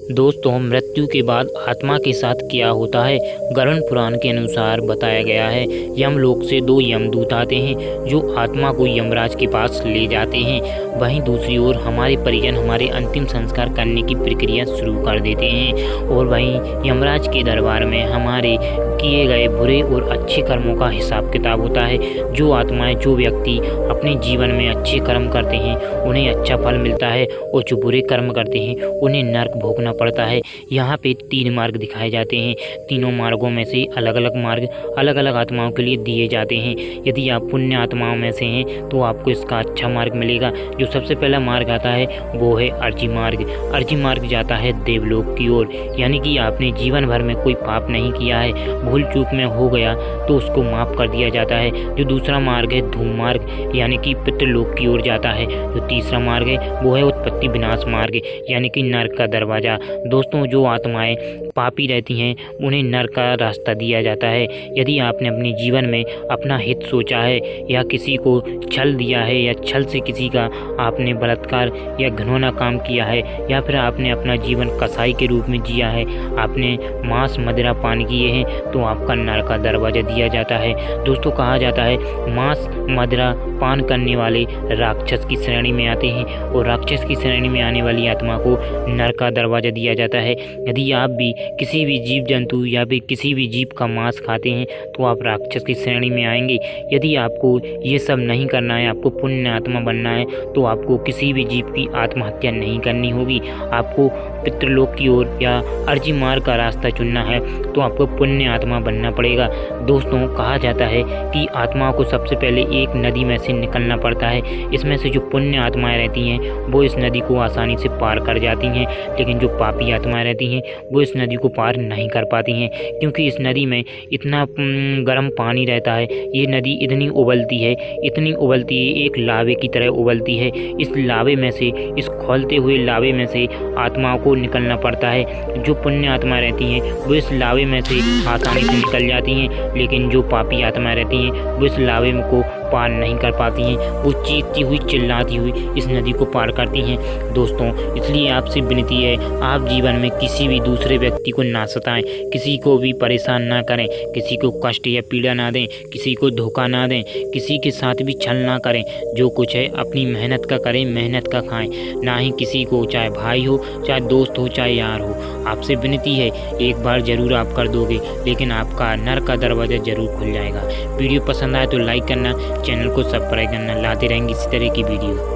दोस्तों, मृत्यु के बाद आत्मा के साथ क्या होता है, गरुड़ पुराण के अनुसार बताया गया है। यमलोक से दो यमदूत आते हैं जो आत्मा को यमराज के पास ले जाते हैं। वहीं दूसरी ओर हमारे परिजन हमारे अंतिम संस्कार करने की प्रक्रिया शुरू कर देते हैं और वहीं यमराज के दरबार में हमारे किए गए बुरे और अच्छे कर्मों का हिसाब किताब होता है। जो आत्माएं, जो व्यक्ति अपने जीवन में अच्छे कर्म करते हैं उन्हें अच्छा फल मिलता है और जो बुरे कर्म करते हैं उन्हें नर्क भोगना पड़ता है। यहाँ पे 3 मार्ग दिखाए जाते हैं। तीनों मार्गों में से अलग अलग मार्ग अलग अलग आत्माओं के लिए दिए जाते हैं। यदि आप पुण्य आत्माओं में से हैं तो आपको इसका अच्छा मार्ग मिलेगा। जो सबसे पहला मार्ग आता है वो है अर्जी मार्ग। अर्जी मार्ग जाता है देवलोक की ओर, यानी कि आपने जीवन भर में कोई पाप नहीं किया है, भूल चूक में हो गया तो उसको माफ़ कर दिया जाता है। जो दूसरा मार्ग है धूम मार्ग, यानी कि पितृलोक की ओर जाता है। जो तीसरा मार्ग है वो है उत्पत्ति विनाश मार्ग, यानी कि नर्क का दरवाज़ा। दोस्तों, जो आत्माएं पापी रहती हैं उन्हें नर्क का रास्ता दिया जाता है। यदि आपने अपने जीवन में अपना हित सोचा है या किसी को छल दिया है या छल से किसी का आपने बलात्कार या घिनौना काम किया है या फिर आपने अपना जीवन कसाई के रूप में जिया है, आपने मांस मदिरा पान किए हैं तो आपका नर्क का दरवाज़ा दिया जाता है। दोस्तों, कहा जाता है मांस मदिरा पान करने वाले राक्षस की श्रेणी में आते हैं और राक्षस की श्रेणी में आने वाली आत्मा को नर्क का दरवाज़ा दिया जाता है। यदि आप भी किसी भी जीव जंतु या फिर किसी भी जीव का मांस खाते हैं तो आप राक्षस की श्रेणी में आएंगे। यदि आपको ये सब नहीं करना है, आपको पुण्य आत्मा बनना है तो आपको किसी भी जीव की आत्महत्या नहीं करनी होगी। आपको पितृलोक की ओर या अर्जी मार्ग का रास्ता चुनना है तो आपको पुण्य आत्मा बनना पड़ेगा। दोस्तों, कहा जाता है कि आत्माओं को सबसे पहले एक नदी में से निकलना पड़ता है। इसमें से जो पुण्य आत्माएं रहती हैं वो इस नदी को आसानी से पार कर जाती हैं, लेकिन जो पापी आत्माएं रहती हैं वो इस नदी को पार नहीं कर पाती हैं, क्योंकि इस नदी में इतना गर्म पानी रहता है। ये नदी इतनी उबलती है, एक लावे की तरह उबलती है। इस लावे में से, इस खौलते हुए लावे में से आत्माओं को निकलना पड़ता है। जो पुण्य आत्मा रहती हैं वो इस लावे में से आसानी से निकल जाती हैं, लेकिन जो पापी आत्मा रहती हैं वो इस लावे को पार नहीं कर पाती हैं। वो चीखती हुई चिल्लाती हुई इस नदी को पार करती हैं। दोस्तों, इसलिए आपसे विनती है, आप जीवन में किसी भी दूसरे व्यक्ति को ना सताएं, किसी को भी परेशान ना करें, किसी को कष्ट या पीड़ा ना दें, किसी को धोखा ना दें, किसी के साथ भी छल ना करें। जो कुछ है अपनी मेहनत का करें, मेहनत का खाएं, ना ही किसी को, चाहे भाई हो, चाहे दोस्त हो, चाहे यार हो। आपसे विनती है, एक बार ज़रूर आप कर दोगे, लेकिन आपका नर्क का दरवाज़ा ज़रूर खुल जाएगा। वीडियो पसंद आए तो लाइक करना, चैनल को सब्सक्राइब करना। लाते रहेंगे इसी तरह की वीडियो।